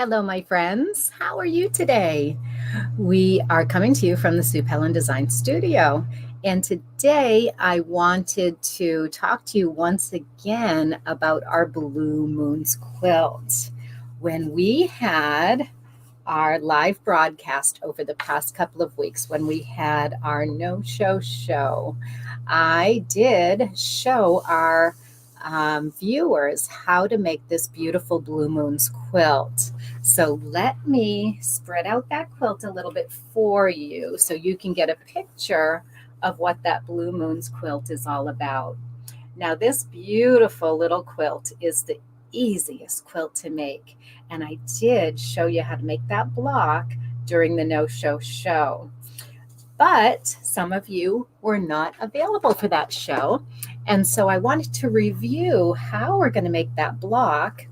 Hello, my friends. How are you today? We are coming to you from the Sue Pellin Design Studio. And today I wanted to talk to you once again about our Blue Moons quilt. When we had our live broadcast over the past couple of weeks, when we had our no-show, I did show our viewers how to make this beautiful Blue Moons quilt. So let me spread out that quilt a little bit for you so you can get a picture of what that Blue Moons quilt is all about. Now, this beautiful little quilt is the easiest quilt to make, and I did show you how to make that block during the no-show. But some of you were not available for that show, and so I wanted to review how we're going to make that block.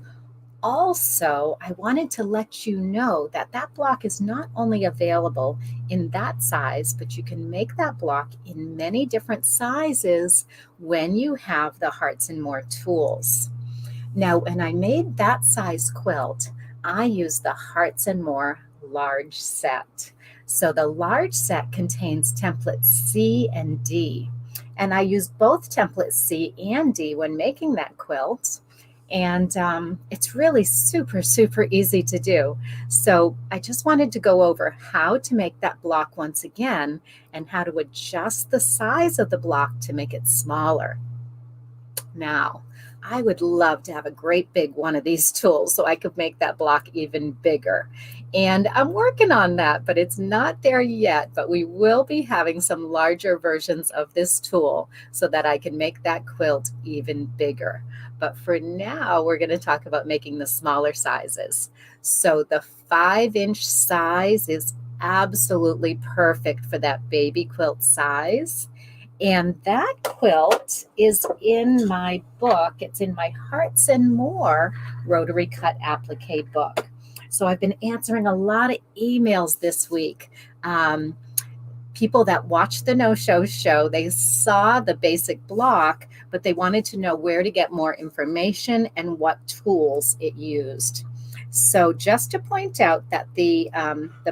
Also, I wanted to let you know that that block is not only available in that size, but you can make that block in many different sizes when you have the Hearts and More tools. Now, when I made that size quilt, I used the Hearts and More large set. So the large set contains templates C and D. And I used both templates C and D when making that quilt. And it's really super, super easy to do. So I just wanted to go over how to make that block once again and how to adjust the size of the block to make it smaller. Now, I would love to have a great big one of these tools so I could make that block even bigger. And I'm working on that, but it's not there yet. But we will be having some larger versions of this tool so that I can make that quilt even bigger. But for now, we're going to talk about making the smaller sizes. So the 5-inch size is absolutely perfect for that baby quilt size. And that quilt is in my book. It's in my Hearts and More Rotary Cut Applique book. So I've been answering a lot of emails this week. People that watched the no-show show, they saw the basic block, but they wanted to know where to get more information and what tools it used. So just to point out that the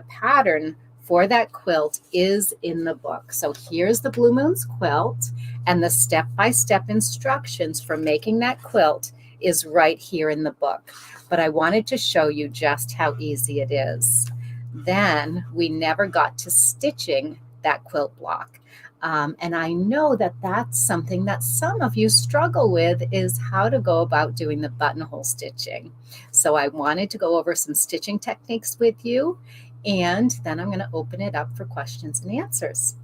pattern for that quilt is in the book. So here's the Blue Moons quilt, and the step-by-step instructions for making that quilt is right here in the book. But I wanted to show you just how easy it is. Then we never got to stitching that quilt block. And I know that that's something that some of you struggle with, is how to go about doing the buttonhole stitching. So I wanted to go over some stitching techniques with you, and then I'm going to open it up for questions and answers.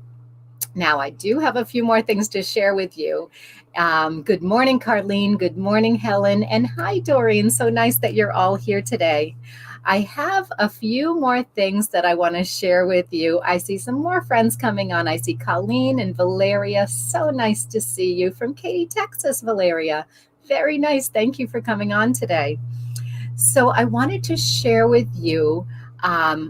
Now, I do have a few more things to share with you. Good morning, Carlene. Good morning, Helen. And hi, Doreen. So nice that you're all here today. I have a few more things that I want to share with you. I see some more friends coming on. I see Colleen and Valeria. So nice to see you from Katy, Texas, Valeria. Very nice. Thank you for coming on today. So I wanted to share with you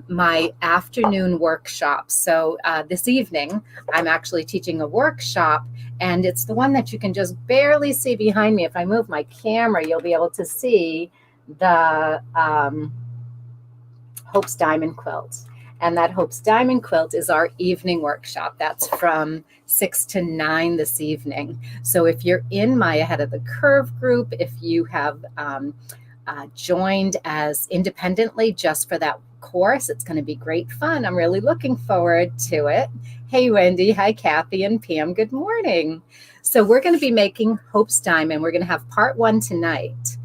my afternoon workshop. So this evening, I'm actually teaching a workshop, and it's the one that you can just barely see behind me. If I move my camera, you'll be able to see the Hope's Diamond Quilt. And that Hope's Diamond Quilt is our evening workshop. That's from 6 to 9 this evening. So if you're in my Ahead of the Curve group, if you have joined as independently just for that course, it's going to be great fun. I'm really looking forward to it. Hey, Wendy. Hi, Kathy and Pam. Good morning. So we're going to be making Hope's Diamond. We're going to have part 1 tonight.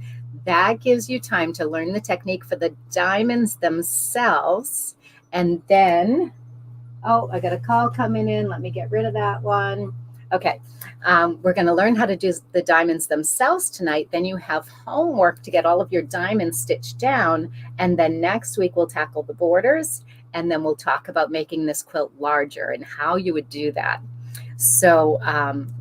That gives you time to learn the technique for the diamonds themselves. And then, oh, I got a call coming in. Let me get rid of that one. Okay, we're going to learn how to do the diamonds themselves tonight. Then you have homework to get all of your diamonds stitched down. And then next week we'll tackle the borders. And then we'll talk about making this quilt larger and how you would do that. So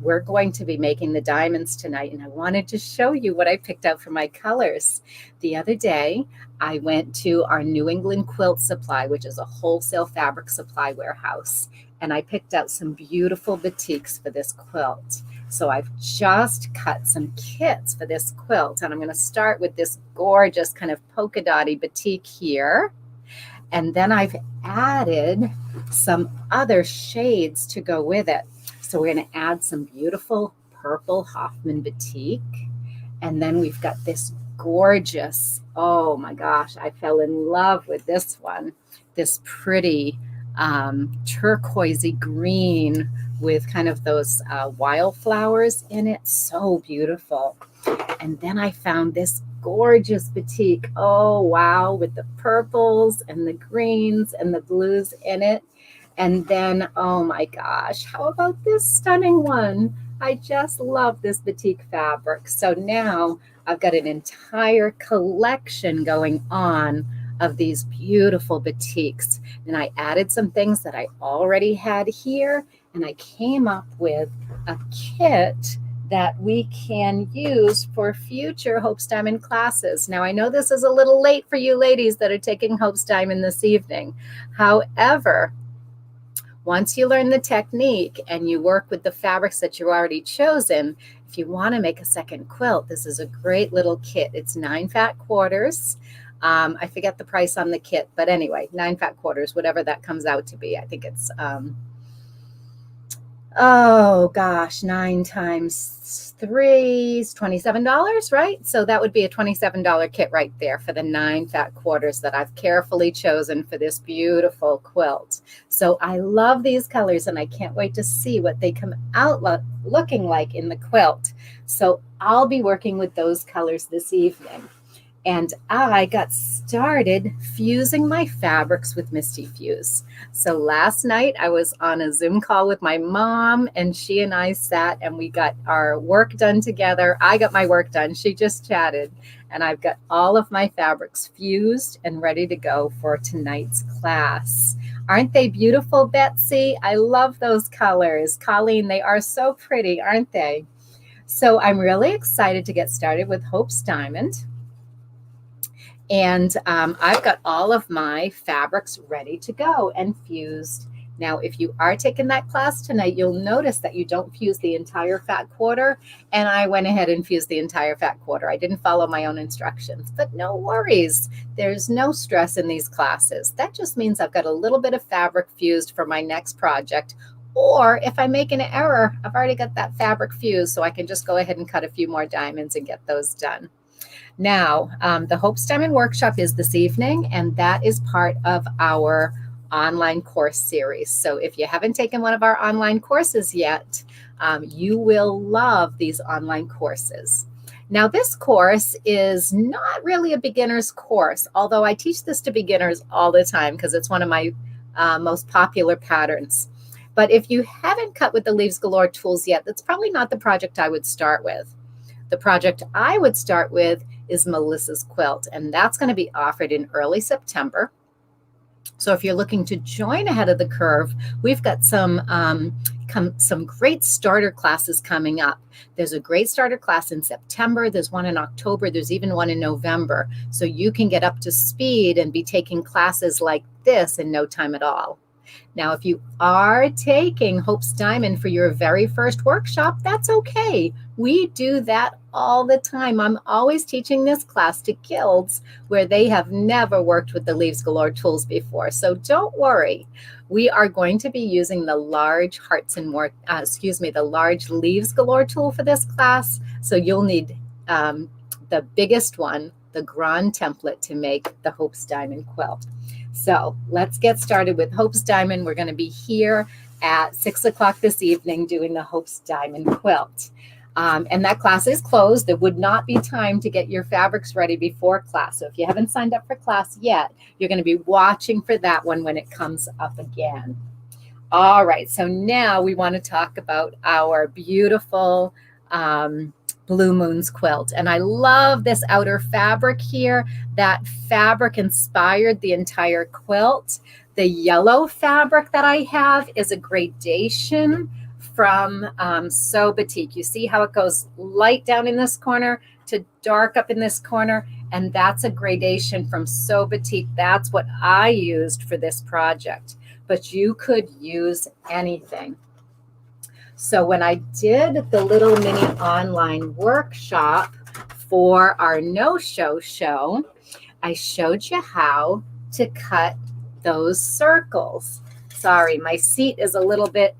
we're going to be making the diamonds tonight. And I wanted to show you what I picked out for my colors. The other day, I went to our New England Quilt Supply, which is a wholesale fabric supply warehouse. And I picked out some beautiful batiks for this quilt. So I've just cut some kits for this quilt, and I'm going to start with this gorgeous kind of polka dotty batik here. And then I've added some other shades to go with it. So we're going to add some beautiful purple Hoffman batik. And then we've got this gorgeous, oh my gosh, I fell in love with this one, this pretty turquoisey green with kind of those wildflowers in it. So beautiful. And then I found this gorgeous batik. Oh, wow, with the purples and the greens and the blues in it. And then, oh my gosh, how about this stunning one? I just love this batik fabric. So now I've got an entire collection going on of these beautiful batiks. And I added some things that I already had here, and I came up with a kit that we can use for future Hope's Diamond classes. Now, I know this is a little late for you ladies that are taking Hope's Diamond this evening. However, once you learn the technique and you work with the fabrics that you've already chosen, if you want to make a second quilt, this is a great little kit. It's 9 fat quarters. I forget the price on the kit, but anyway, 9 fat quarters, whatever that comes out to be. I think it's, oh gosh, 9 times 3 is $27, right? So that would be a $27 kit right there for the 9 fat quarters that I've carefully chosen for this beautiful quilt. So I love these colors, and I can't wait to see what they come out looking like in the quilt. So I'll be working with those colors this evening. And I got started fusing my fabrics with Misty Fuse. So last night I was on a Zoom call with my mom, and she and I sat and we got our work done together. I got my work done. She just chatted, and I've got all of my fabrics fused and ready to go for tonight's class. Aren't they beautiful, Betsy? I love those colors. Colleen, they are so pretty, aren't they? So I'm really excited to get started with Hope's Diamond. And I've got all of my fabrics ready to go and fused. Now, if you are taking that class tonight, you'll notice that you don't fuse the entire fat quarter. And I went ahead and fused the entire fat quarter. I didn't follow my own instructions, but no worries. There's no stress in these classes. That just means I've got a little bit of fabric fused for my next project. Or if I make an error, I've already got that fabric fused, so I can just go ahead and cut a few more diamonds and get those done. Now, the Hope's Diamond Workshop is this evening, and that is part of our online course series. So if you haven't taken one of our online courses yet, you will love these online courses. Now, this course is not really a beginner's course, although I teach this to beginners all the time because it's one of my most popular patterns. But if you haven't cut with the Leaves Galore tools yet, that's probably not the project I would start with. The project I would start with is Melissa's quilt, and that's going to be offered in early September. So if you're looking to join ahead of the curve, we've got some great starter classes coming up. There's a great starter class in September. There's one in October. There's even one in November. So you can get up to speed and be taking classes like this in no time at all. Now, if you are taking Hope's Diamond for your very first workshop, that's okay. We do that all the time. I'm always teaching this class to guilds where they have never worked with the Leaves Galore tools before. So don't worry. We are going to be using the large the large Leaves Galore tool for this class. So you'll need the biggest one, the Grand template, to make the Hope's Diamond quilt. So let's get started with Hope's Diamond. We're going to be here at 6 o'clock this evening doing the Hope's Diamond quilt. And that class is closed. There would not be time to get your fabrics ready before class. So if you haven't signed up for class yet, you're going to be watching for that one when it comes up again. All right, so now we want to talk about our beautiful Blue Moon's quilt. And I love this outer fabric here. That fabric inspired the entire quilt. The yellow fabric that I have is a gradation from So Batik. You see how it goes light down in this corner to dark up in this corner, and that's a gradation from So Batik. That's what I used for this project, but you could use anything. So when I did the little mini online workshop for our no-show show, I showed you how to cut those circles. Sorry, my seat is a little bit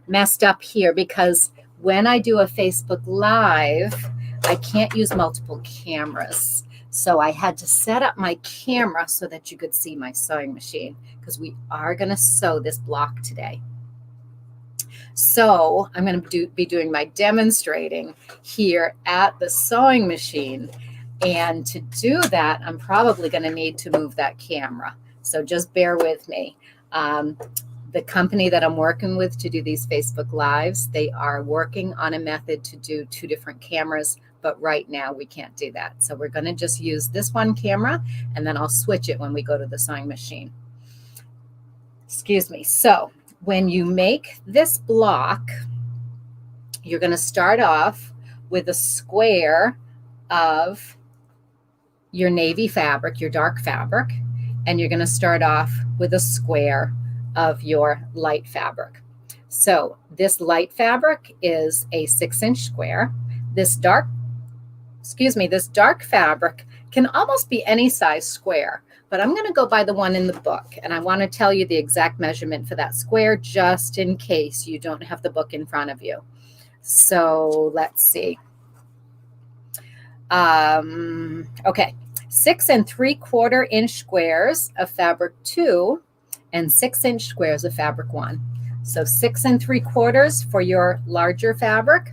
messed up here because when I do a Facebook Live, I can't use multiple cameras. So I had to set up my camera so that you could see my sewing machine because we are going to sew this block today. So I'm going to be doing my demonstrating here at the sewing machine. And to do that, I'm probably going to need to move that camera. So just bear with me. The company that I'm working with to do these Facebook Lives, they are working on a method to do 2 different cameras, but right now we can't do that. So we're going to just use this one camera, and then I'll switch it when we go to the sewing machine. Excuse me. So when you make this block, you're going to start off with a square of your navy fabric, your dark fabric, and you're going to start off with a square of your light fabric. So this light fabric is a 6-inch square. This dark fabric can almost be any size square, but I'm going to go by the one in the book, and I want to tell you the exact measurement for that square just in case you don't have the book in front of you. So let's see. Okay, 6 3/4 inch squares of fabric 2 and 6-inch squares of fabric 1. So 6 3/4 for your larger fabric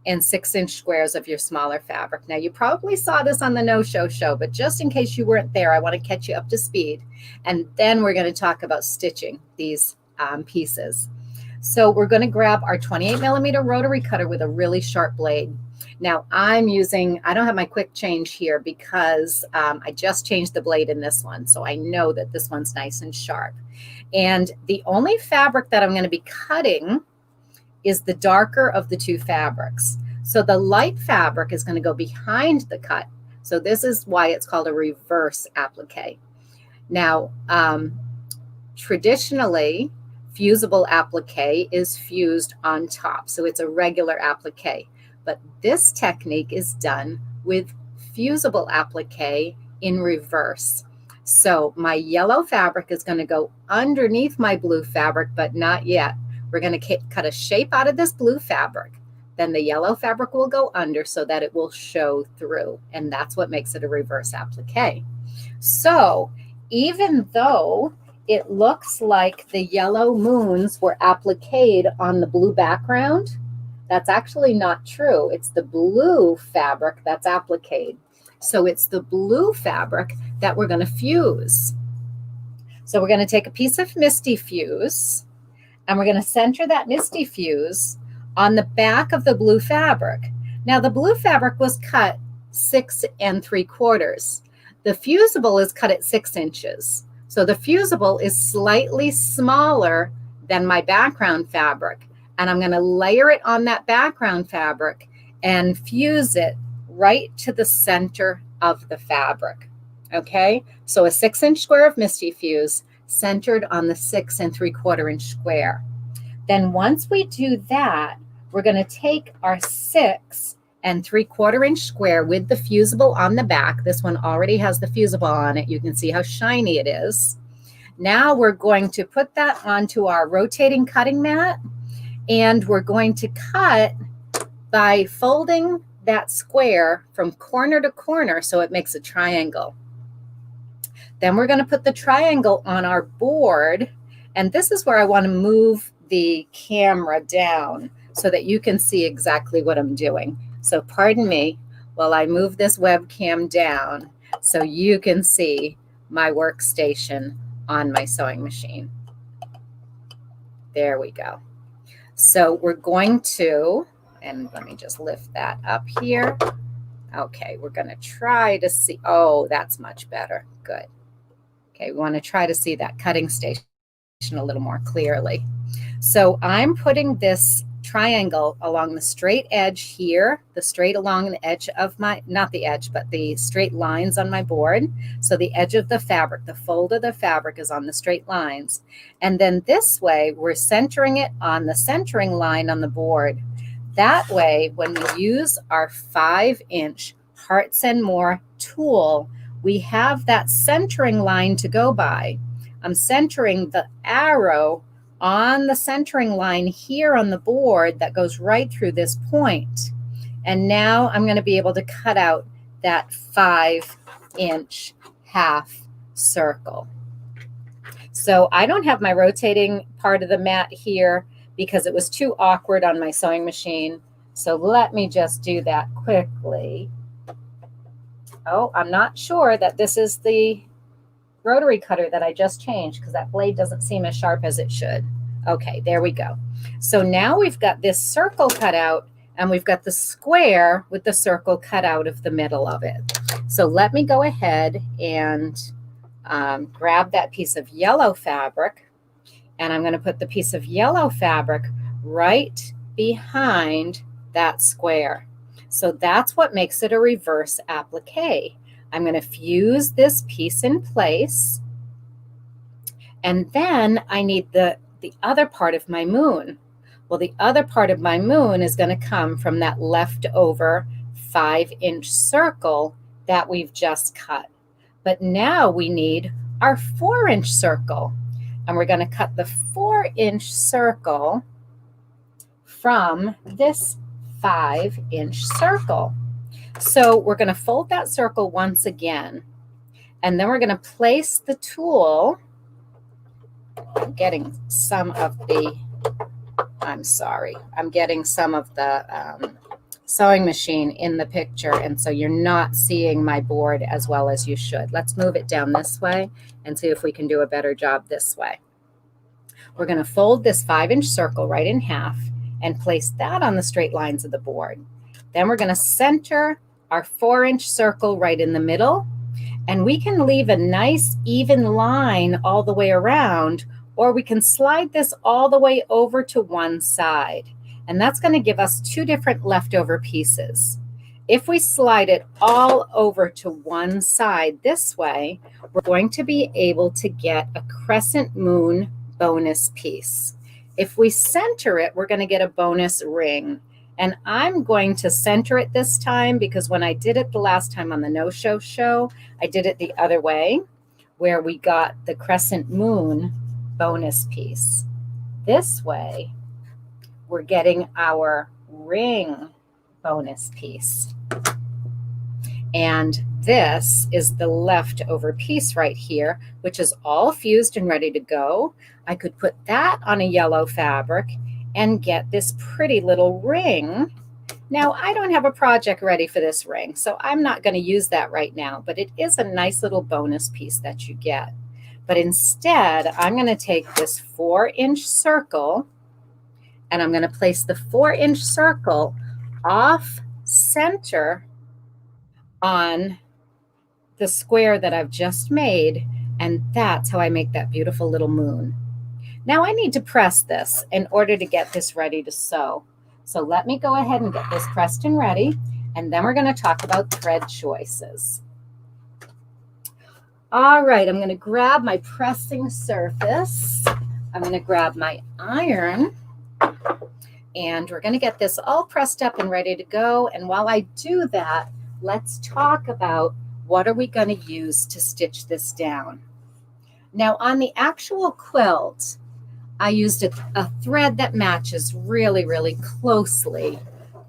and 6-inch squares of your smaller fabric. Now you probably saw this on the no-show show, but just in case you weren't there, I want to catch you up to speed. And then we're going to talk about stitching these pieces. So we're going to grab our 28mm rotary cutter with a really sharp blade. Now I don't have my quick change here because I just changed the blade in this one. So I know that this one's nice and sharp. And the only fabric that I'm going to be cutting is the darker of the 2 fabrics. So the light fabric is going to go behind the cut. So this is why it's called a reverse applique. Now, traditionally, fusible applique is fused on top. So it's a regular applique. But this technique is done with fusible applique in reverse. So my yellow fabric is going to go underneath my blue fabric, but not yet. We're going to cut a shape out of this blue fabric. Then the yellow fabric will go under so that it will show through. And that's what makes it a reverse applique. So even though it looks like the yellow moons were appliqued on the blue background, that's actually not true. It's the blue fabric that's appliqued. So it's the blue fabric that we're going to fuse. So we're going to take a piece of Misty Fuse, and we're going to center that Misty Fuse on the back of the blue fabric. Now the blue fabric was cut 6 3/4. The fusible is cut at 6 inches. So the fusible is slightly smaller than my background fabric. And I'm going to layer it on that background fabric and fuse it right to the center of the fabric. Okay, so a 6-inch square of Misty Fuse centered on the 6 3/4 inch square. Then once we do that, we're going to take our 6 3/4 inch square with the fusible on the back. This one already has the fusible on it. You can see how shiny it is. Now we're going to put that onto our rotating cutting mat, and we're going to cut by folding that square from corner to corner so it makes a triangle. Then we're going to put the triangle on our board, and this is where I want to move the camera down so that you can see exactly what I'm doing. So pardon me while I move this webcam down so you can see my workstation on my sewing machine. There we go. So we're going to, and let me just lift that up here. Okay, we're going to try to see. Oh, that's much better. Good. Okay, we want to try to see that cutting station a little more clearly. So I'm putting this triangle along the straight edge here, the straight along the edge of my, not the edge, but the straight lines on my board. So the edge of the fabric, the fold of the fabric is on the straight lines. And then this way, we're centering it on the centering line on the board. That way, when we use our 5-inch Hearts and More tool, we have that centering line to go by. I'm centering the arrow on the centering line here on the board that goes right through this point. And now I'm going to be able to cut out that 5-inch half circle. So I don't have my rotating part of the mat here because it was too awkward on my sewing machine. So let me just do that quickly. Oh, I'm not sure that this is the rotary cutter that I just changed because that blade doesn't seem as sharp as it should. Okay, there we go. So now we've got this circle cut out and we've got the square with the circle cut out of the middle of it. So let me go ahead and grab that piece of yellow fabric, and I'm going to put the piece of yellow fabric right behind that square. So that's what makes it a reverse applique. I'm going to fuse this piece in place, and then I need the other part of my moon. Well, the other part of my moon is going to come from that leftover 5-inch circle that we've just cut. But now we need our 4-inch circle, and we're going to cut the 4-inch circle from this 5-inch circle. So we're going to fold that circle once again, and then we're going to place the tool. I'm getting some of the, I'm getting some of the sewing machine in the picture, and so you're not seeing my board as well as you should. Let's move it down this way and see if we can do a better job this way. We're going to fold this 5-inch circle right in half and place that on the straight lines of the board. Then we're going to center our 4-inch circle right in the middle, and we can leave a nice even line all the way around, or we can slide this all the way over to one side, and that's going to give us 2 different leftover pieces. If we slide it all over to one side this way, we're going to be able to get a crescent moon bonus piece. If we center it, we're going to get a bonus ring. And I'm going to center it this time because when I did it the last time on the no-show show, I did it the other way, where we got the crescent moon bonus piece. This way, we're getting our ring bonus piece. And this is the leftover piece right here, which is all fused and ready to go. I could put that on a yellow fabric and get this pretty little ring. Now, I don't have a project ready for this ring, so I'm not going to use that right now, but it is a nice little bonus piece that you get. But instead, I'm going to take this 4-inch circle, and I'm going to place the 4-inch circle off center on the square that I've just made, and that's how I make that beautiful little moon. Now I need to press this in order to get this ready to sew. So let me go ahead and get this pressed and ready, and then we're going to talk about thread choices. All right, I'm going to grab my pressing surface. I'm going to grab my iron, and we're going to get this all pressed up and ready to go. And while I do that, let's talk about what are we going to use to stitch this down. Now on the actual quilt, I used a thread that matches really, really closely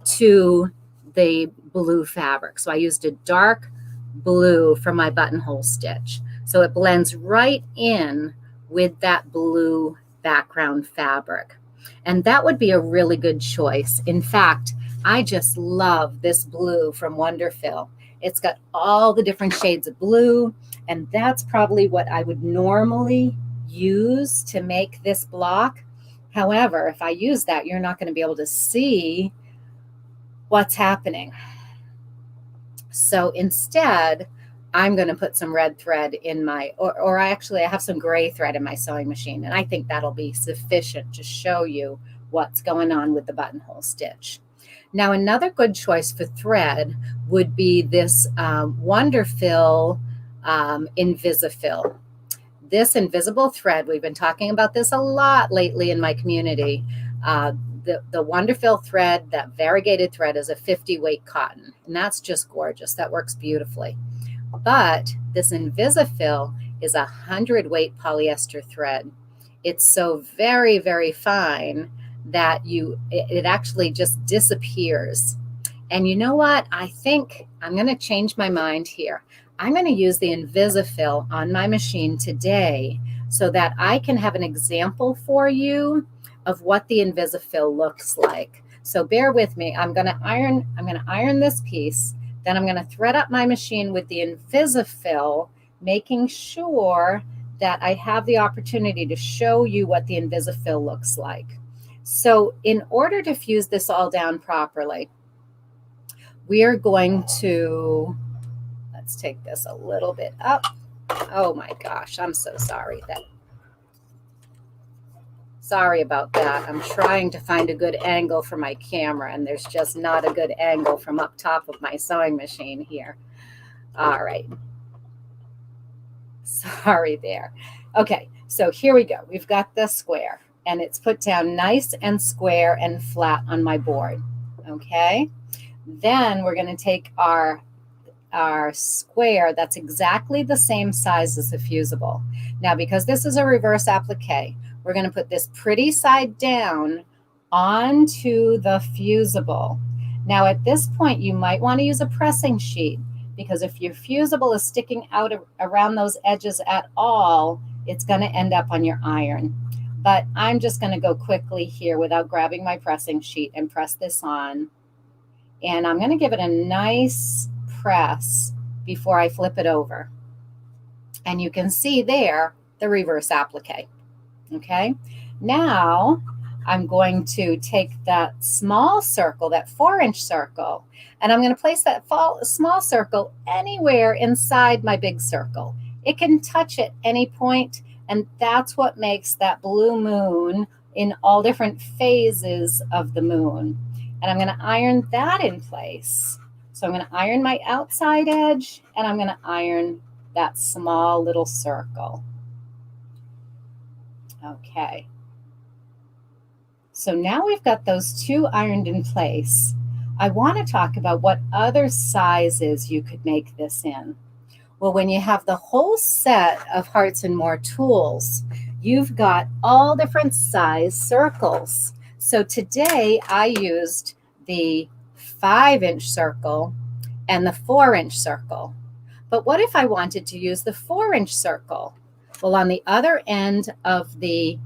to the blue fabric. So I used a dark blue for my buttonhole stitch. So it blends right in with that blue background fabric. And that would be a really good choice. In fact, I just love this blue from Wonderfill. It's got all the different shades of blue, and that's probably what I would normally use to make this block. However, if I use that, you're not going to be able to see what's happening. So instead, I'm going to put some red thread in my, I have some gray thread in my sewing machine, and I think that'll be sufficient to show you what's going on with the buttonhole stitch. Now, another good choice for thread would be this Wonderfill Invisifill. This invisible thread, we've been talking about this a lot lately in my community. The Wonderfill thread, that variegated thread, is a 50 weight cotton, and that's just gorgeous. That works beautifully. But this Invisifill is 100 weight polyester thread. It's so very, very fine that it actually just disappears. And you know what? I think I'm going to change my mind here. I'm going to use the Invisifill on my machine today so that I can have an example for you of what the Invisifill looks like. So bear with me. I'm going to iron this piece. Then I'm going to thread up my machine with the Invisifill, making sure that I have the opportunity to show you what the Invisifill looks like. So in order to fuse this all down properly, we are going to, let's take this a little bit up. Oh my gosh, I'm so sorry. Sorry about that. I'm trying to find a good angle for my camera, and there's just not a good angle from up top of my sewing machine here. All right. Sorry there. Okay, so here we go. We've got the square, and it's put down nice and square and flat on my board. Okay. Then we're going to take our square that's exactly the same size as the fusible. Now, because this is a reverse applique, we're going to put this pretty side down onto the fusible. Now, at this point, you might want to use a pressing sheet, because if your fusible is sticking out around those edges at all, it's going to end up on your iron. But I'm just going to go quickly here without grabbing my pressing sheet and press this on. And I'm going to give it a nice press before I flip it over. And you can see there the reverse applique. Okay, now I'm going to take that small circle, that 4-inch circle, and I'm going to place that small circle anywhere inside my big circle. It can touch at any point, and that's what makes that blue moon in all different phases of the moon. And I'm going to iron that in place. So I'm going to iron my outside edge, and I'm going to iron that small little circle. Okay. So now we've got those two ironed in place. I want to talk about what other sizes you could make this in. Well, when you have the whole set of Hearts and More tools, you've got all different size circles. So today I used the 5-inch circle and the 4-inch circle. But what if I wanted to use the 4-inch circle? Well, on the other end of the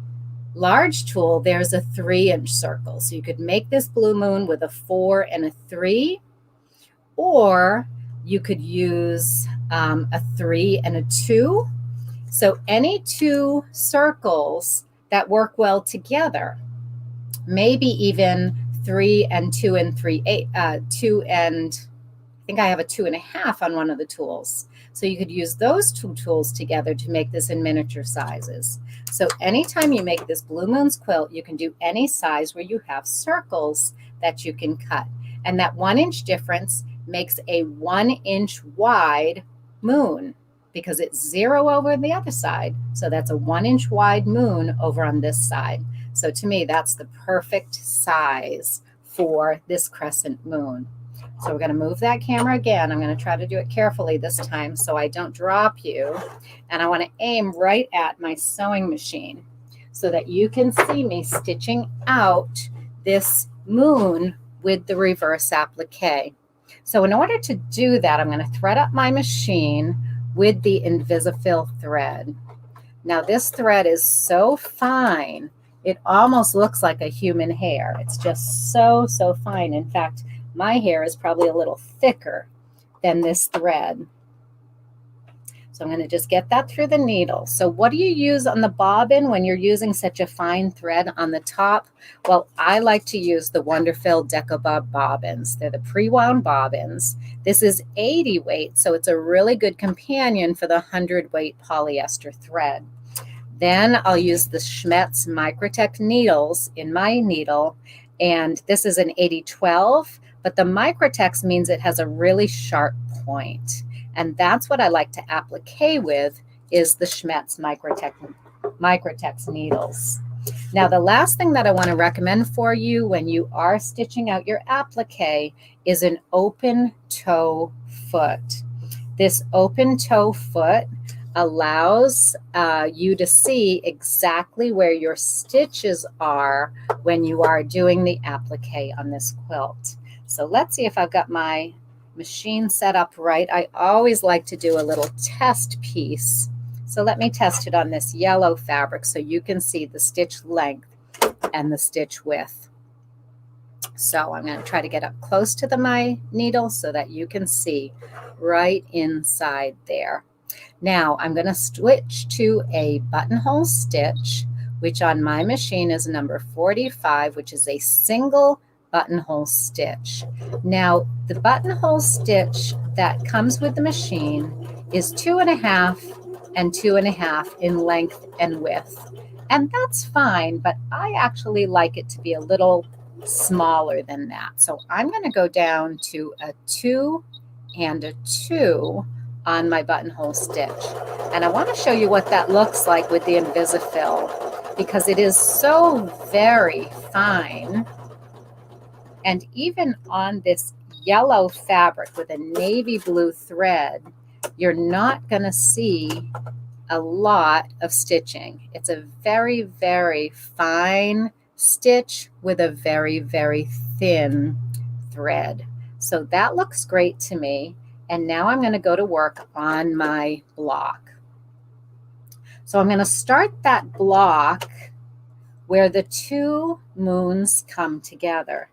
large tool, there's a 3-inch circle. So you could make this blue moon with a 4 and a 3, or you could use a 3 and a 2. So any two circles that work well together, maybe even 3 and 2 and 3, 2 and I think I have a 2.5 on one of the tools. So you could use those two tools together to make this in miniature sizes. So anytime you make this Blue Moons quilt, you can do any size where you have circles that you can cut. And that 1-inch difference makes a 1-inch wide moon, because it's 0 over the other side. So that's a 1-inch wide moon over on this side. So to me, that's the perfect size for this crescent moon. So we're going to move that camera again. I'm going to try to do it carefully this time so I don't drop you. And I want to aim right at my sewing machine so that you can see me stitching out this moon with the reverse applique. So in order to do that, I'm going to thread up my machine with the Invisifill thread. Now this thread is so fine, it almost looks like a human hair. It's just so fine. In fact, my hair is probably a little thicker than this thread. So I'm going to just get that through the needle. So what do you use on the bobbin when you're using such a fine thread on the top? Well, I like to use the Wonderfill Decobob bobbins. They're the pre-wound bobbins. This is 80 weight, so it's a really good companion for the 100 weight polyester thread. Then I'll use the Schmetz Microtech needles in my needle, and this is an 80-12, but the Microtech means it has a really sharp point, and that's what I like to applique with, is the Schmetz Microtech needles. Now, the last thing that I want to recommend for you when you are stitching out your applique is an open toe foot. This open toe foot allows you to see exactly where your stitches are when you are doing the applique on this quilt. So let's see if I've got my machine set up right. I always like to do a little test piece. So let me test it on this yellow fabric so you can see the stitch length and the stitch width. So I'm going to try to get up close to my needle so that you can see right inside there. Now I'm going to switch to a buttonhole stitch, which on my machine is number 45, which is a single buttonhole stitch. Now the buttonhole stitch that comes with the machine is 2.5 and 2.5 in length and width. And that's fine, but I actually like it to be a little smaller than that. So I'm going to go down to a 2 and a 2 on my buttonhole stitch. And I want to show you what that looks like with the Invisafill, because it is so very fine. And even on this yellow fabric with a navy blue thread, you're not going to see a lot of stitching. It's a very, very fine stitch with a very, very thin thread. So that looks great to me. And now I'm going to go to work on my block. So I'm going to start that block where the two moons come together.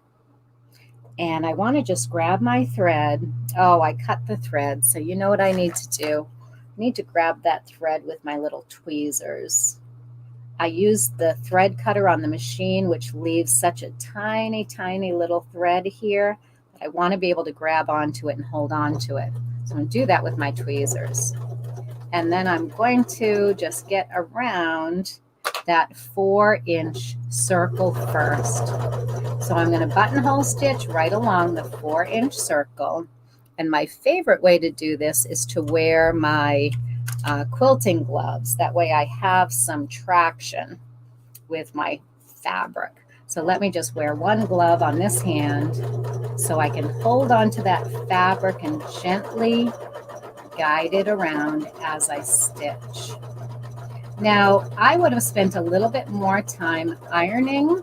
And I want to just grab my thread. Oh, I cut the thread. So you know what I need to do? I need to grab that thread with my little tweezers. I use the thread cutter on the machine, which leaves such a tiny, tiny little thread here. I want to be able to grab onto it and hold on to it. So I'm going to do that with my tweezers. And then I'm going to just get around that 4-inch circle first. So I'm going to buttonhole stitch right along the 4-inch circle. And my favorite way to do this is to wear my quilting gloves. That way I have some traction with my fabric. So let me just wear one glove on this hand so I can hold onto that fabric and gently guide it around as I stitch. Now, I would have spent a little bit more time ironing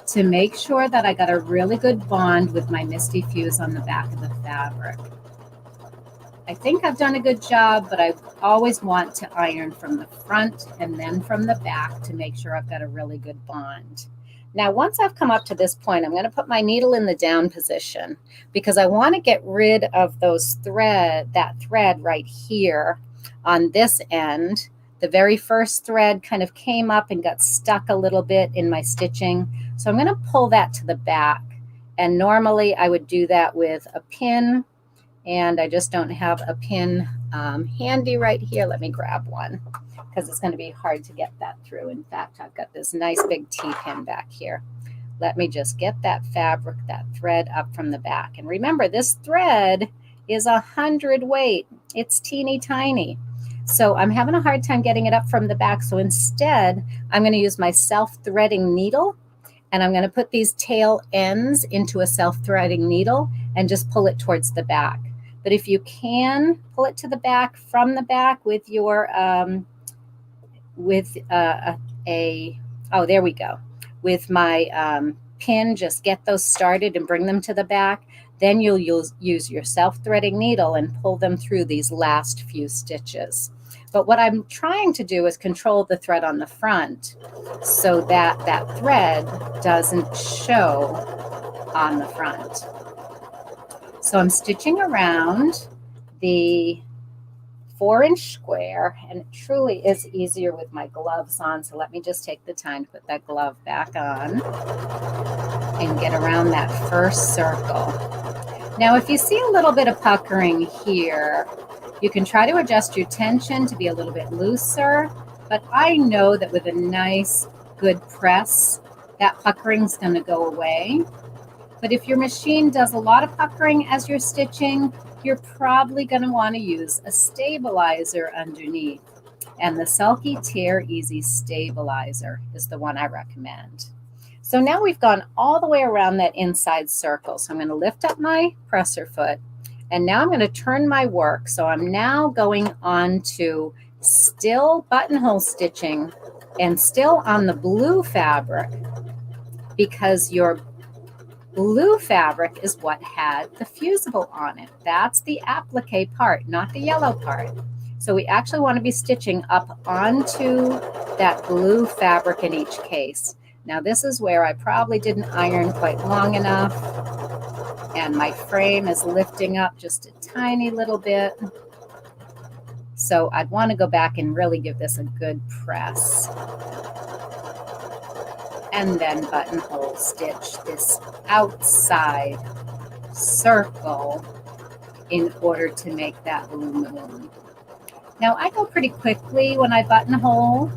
to make sure that I got a really good bond with my Misty Fuse on the back of the fabric. I think I've done a good job, but I always want to iron from the front and then from the back to make sure I've got a really good bond. Now, once I've come up to this point, I'm going to put my needle in the down position because I want to get rid of that thread right here on this end. The very first thread kind of came up and got stuck a little bit in my stitching. So I'm going to pull that to the back. And normally I would do that with a pin, and I just don't have a pin handy right here. Let me grab one because it's going to be hard to get that through. In fact, I've got this nice big T-pin back here. Let me just get that fabric, that thread up from the back. And remember, this thread is 100 weight. It's teeny tiny. So I'm having a hard time getting it up from the back. So instead, I'm going to use my self-threading needle, and I'm going to put these tail ends into a self-threading needle and just pull it towards the back. But if you can pull it to the back from the back with your oh, there we go. With my pin, just get those started and bring them to the back. Then you'll use your self-threading needle and pull them through these last few stitches. But what I'm trying to do is control the thread on the front so that that thread doesn't show on the front. So I'm stitching around the 4-inch square, and it truly is easier with my gloves on. So let me just take the time to put that glove back on and get around that first circle. Now, if you see a little bit of puckering here, you can try to adjust your tension to be a little bit looser, but I know that with a nice, good press, that puckering's going to go away. But if your machine does a lot of puckering as you're stitching, you're probably going to want to use a stabilizer underneath. And the Sulky Tear Easy Stabilizer is the one I recommend. So now we've gone all the way around that inside circle. So I'm going to lift up my presser foot, and now I'm going to turn my work. So I'm now going on to still buttonhole stitching and still on the blue fabric, because your blue fabric is what had the fusible on it. That's the applique part, not the yellow part. So we actually want to be stitching up onto that blue fabric in each case. Now this is where I probably didn't iron quite long enough, and my frame is lifting up just a tiny little bit. So I'd want to go back and really give this a good press. And then buttonhole stitch this outside circle in order to make that blue moon. Now I go pretty quickly when I buttonhole.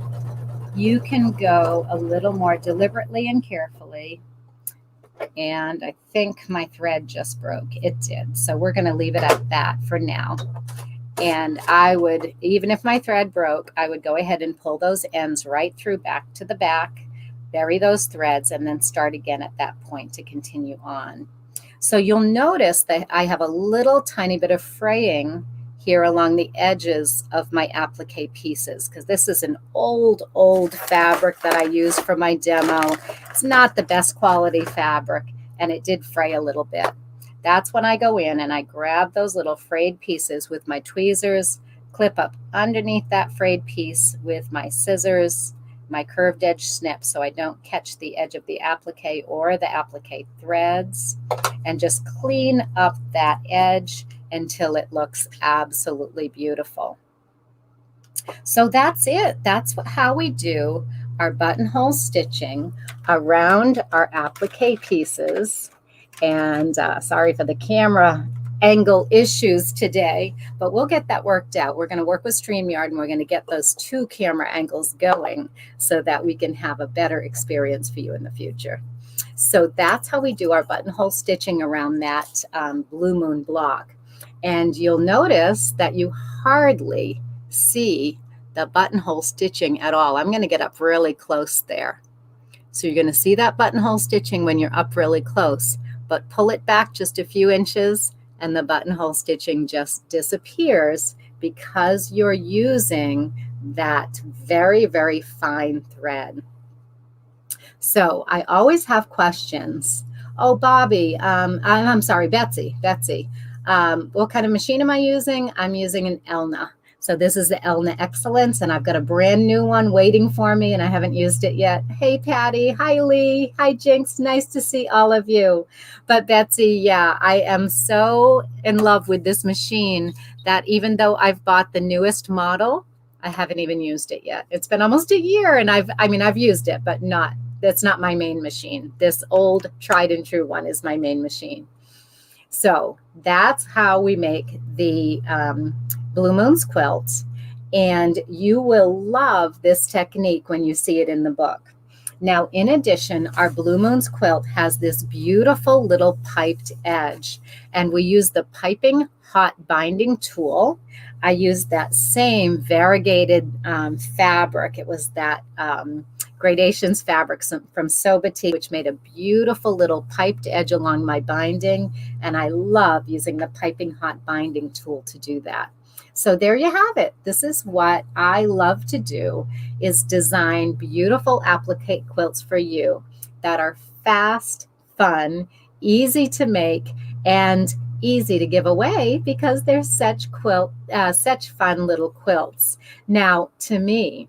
You can go a little more deliberately and carefully. And I think my thread just broke. It did. So we're going to leave it at that for now. And I would, even if my thread broke, I would go ahead and pull those ends right through back to the back, bury those threads, and then start again at that point to continue on. So you'll notice that I have a little tiny bit of fraying here along the edges of my applique pieces, because this is an old fabric that I used for my demo. It's not the best quality fabric, and it did fray a little bit. That's when I go in and I grab those little frayed pieces with my tweezers, clip up underneath that frayed piece with my scissors, my curved edge snip, so I don't catch the edge of the applique or the applique threads, and just clean up that edge until it looks absolutely beautiful. So that's it. That's how we do our buttonhole stitching around our applique pieces. And sorry for the camera angle issues today, but we'll get that worked out. We're going to work with StreamYard, and we're going to get those 2 camera angles going so that we can have a better experience for you in the future. So that's how we do our buttonhole stitching around that blue moon block. And you'll notice that you hardly see the buttonhole stitching at all. I'm going to get up really close there. So you're going to see that buttonhole stitching when you're up really close, but pull it back just a few inches and the buttonhole stitching just disappears, because you're using that very fine thread. So I always have questions. Oh, Bobby, I'm sorry, Betsy. What kind of machine am I using? I'm using an Elna. So this is the Elna Excellence, and I've got a brand new one waiting for me, and I haven't used it yet. Hey, Patty. Hi, Lee. Hi, Jinx. Nice to see all of you. But Betsy, yeah, I am so in love with this machine that even though I've bought the newest model, I haven't even used it yet. It's been almost a year, and I've used it, but that's not my main machine. This old tried and true one is my main machine. So that's how we make the Blue Moons quilts, and you will love this technique when you see it in the book. Now, in addition, our Blue Moons quilt has this beautiful little piped edge, and we use the piping hot binding tool. I used that same variegated fabric. It was that Gradations fabric from Sobati, which made a beautiful little piped edge along my binding, and I love using the piping hot binding tool to do that. So there you have it. This is what I love to do, is design beautiful applique quilts for you that are fast, fun, easy to make, and easy to give away, because they're such fun little quilts. Now, to me,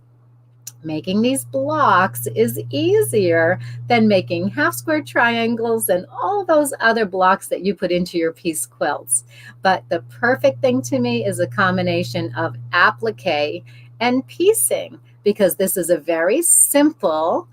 making these blocks is easier than making half square triangles and all those other blocks that you put into your piece quilts. But the perfect thing to me is a combination of applique and piecing, because this is a very simple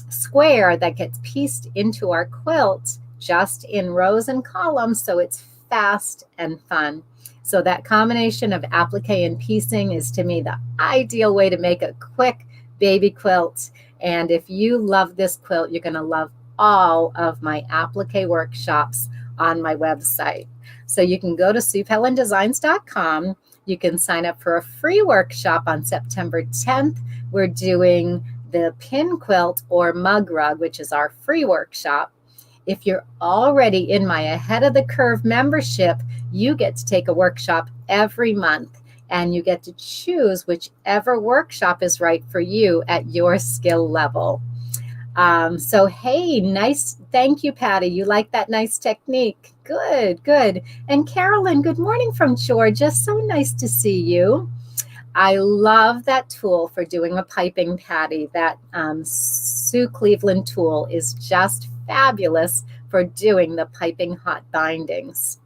square that gets pieced into our quilt just in rows and columns, so it's fast and fun. So that combination of applique and piecing is to me the ideal way to make a quick baby quilt. And if you love this quilt, you're going to love all of my applique workshops on my website. So you can go to SuePellinDesigns.com. You can sign up for a free workshop on September 10th. We're doing the pin quilt or mug rug, which is our free workshop. If you're already in my Ahead of the Curve membership, you get to take a workshop every month, and you get to choose whichever workshop is right for you at your skill level. So, hey, nice. Thank you, Patty. You like that nice technique. Good, good. And Carolyn, good morning from Georgia. So nice to see you. I love that tool for doing a piping, Patty. That Sue Cleveland tool is just fabulous for doing the piping hot bindings.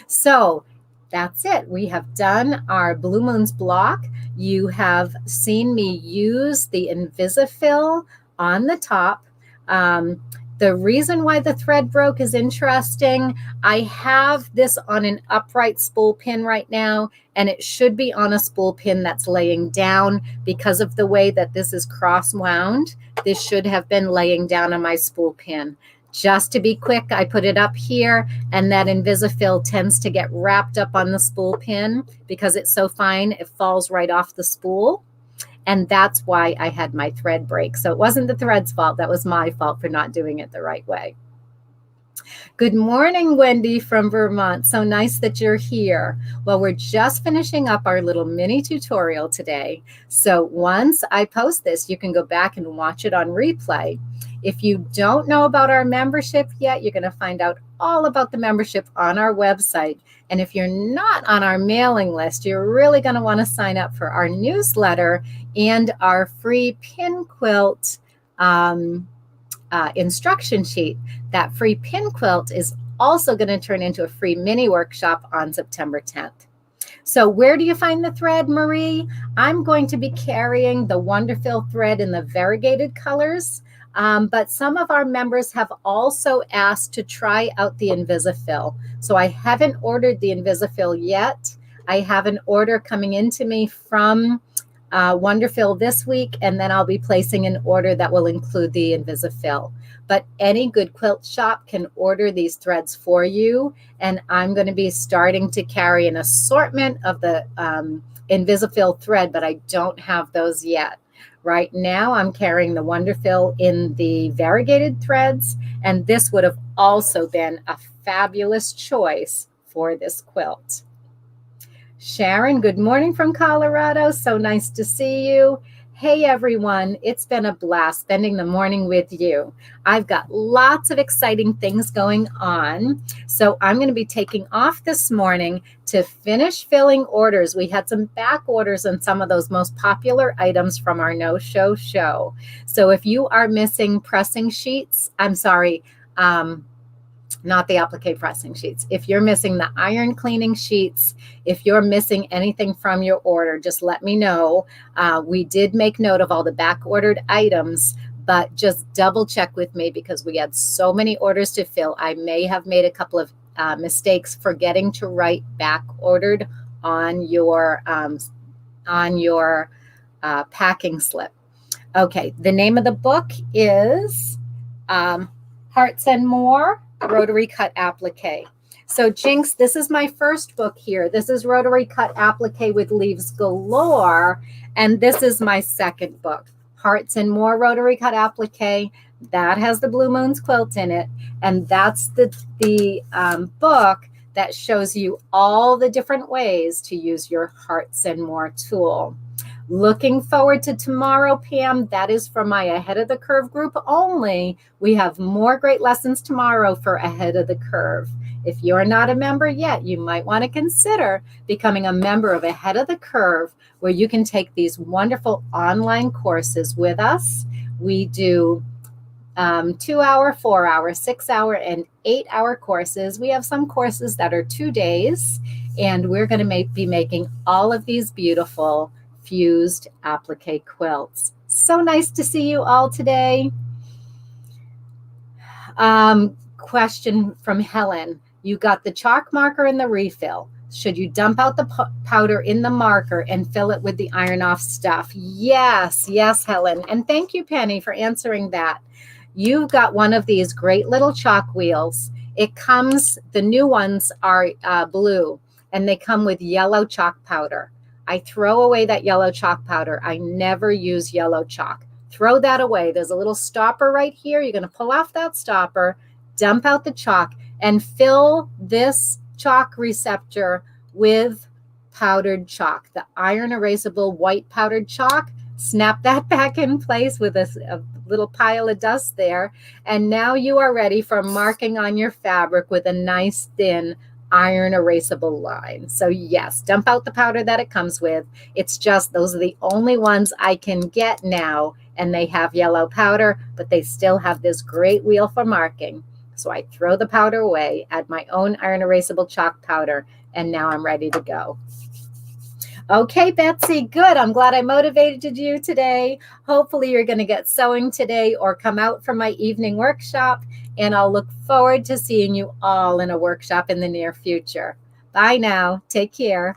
So that's it. We have done our Blue Moons block. You have seen me use the Invisifill on the top. The reason why the thread broke is interesting. I have this on an upright spool pin right now, and it should be on a spool pin that's laying down because of the way that this is cross wound. This should have been laying down on my spool pin. Just to be quick, I put it up here, and that Invisifill tends to get wrapped up on the spool pin because it's so fine, it falls right off the spool. And that's why I had my thread break. So it wasn't the thread's fault. That was my fault for not doing it the right way. Good morning, Wendy from Vermont. So nice that you're here. Well, we're just finishing up our little mini tutorial today. So once I post this, you can go back and watch it on replay. If you don't know about our membership yet, you're going to find out all about the membership on our website. And if you're not on our mailing list, you're really going to want to sign up for our newsletter and our free pin quilt instruction sheet. That free pin quilt is also going to turn into a free mini workshop on September 10th. So where do you find the thread, Marie? I'm going to be carrying the Wonderfill thread in the variegated colors. But some of our members have also asked to try out the Invisifill. So I haven't ordered the Invisifill yet. I have an order coming into me from Wonderfill this week, and then I'll be placing an order that will include the Invisifill. But any good quilt shop can order these threads for you, and I'm going to be starting to carry an assortment of the Invisifill thread, but I don't have those yet. Right now, I'm carrying the Wonderfill in the variegated threads, and this would have also been a fabulous choice for this quilt. Sharon, good morning from Colorado. So nice to see you. Hey, everyone. It's been a blast spending the morning with you. I've got lots of exciting things going on. So I'm going to be taking off this morning to finish filling orders. We had some back orders on some of those most popular items from our no-show show. So if you are missing pressing sheets, I'm sorry, not the applique pressing sheets. If you're missing the iron cleaning sheets, if you're missing anything from your order, just let me know. We did make note of all the back ordered items, but just double check with me because we had so many orders to fill. I may have made a couple of mistakes forgetting to write back ordered on your packing slip. Okay, the name of the book is Hearts and More, Rotary Cut Applique. So Jinx, this is my first book here. This is Rotary Cut Applique with Leaves Galore, and this is my second book, Hearts and More Rotary Cut Applique. That has the Blue Moons quilt in it, and that's the book that shows you all the different ways to use your Hearts and More tool. Looking forward to tomorrow, Pam. That is for my Ahead of the Curve group only. We have more great lessons tomorrow for Ahead of the Curve. If you're not a member yet, you might want to consider becoming a member of Ahead of the Curve, where you can take these wonderful online courses with us. We do 2-hour, 4-hour, 6-hour, and 8-hour courses. We have some courses that are 2 days, and we're going to be making all of these beautiful fused applique quilts. So nice to see you all today. Question from Helen. You got the chalk marker and the refill. Should you dump out the powder in the marker and fill it with the iron off stuff? Yes, yes, Helen. And thank you, Penny, for answering that. You've got one of these great little chalk wheels. It comes, the new ones are blue, and they come with yellow chalk powder. I throw away that yellow chalk powder. I never use yellow chalk. Throw that away. There's a little stopper right here. You're going to pull off that stopper, dump out the chalk, and fill this chalk receptor with powdered chalk, the iron erasable white powdered chalk. Snap that back in place with a little pile of dust there. And now you are ready for marking on your fabric with a nice thin iron erasable line. So yes, dump out the powder that it comes with. It's just those are the only ones I can get now, and they have yellow powder, but they still have this great wheel for marking. So I throw the powder away, add my own iron erasable chalk powder, and now I'm ready to go. Okay, Betsy, good. I'm glad I motivated you today. Hopefully you're going to get sewing today or come out for my evening workshop, and I'll look forward to seeing you all in a workshop in the near future. Bye now. Take care.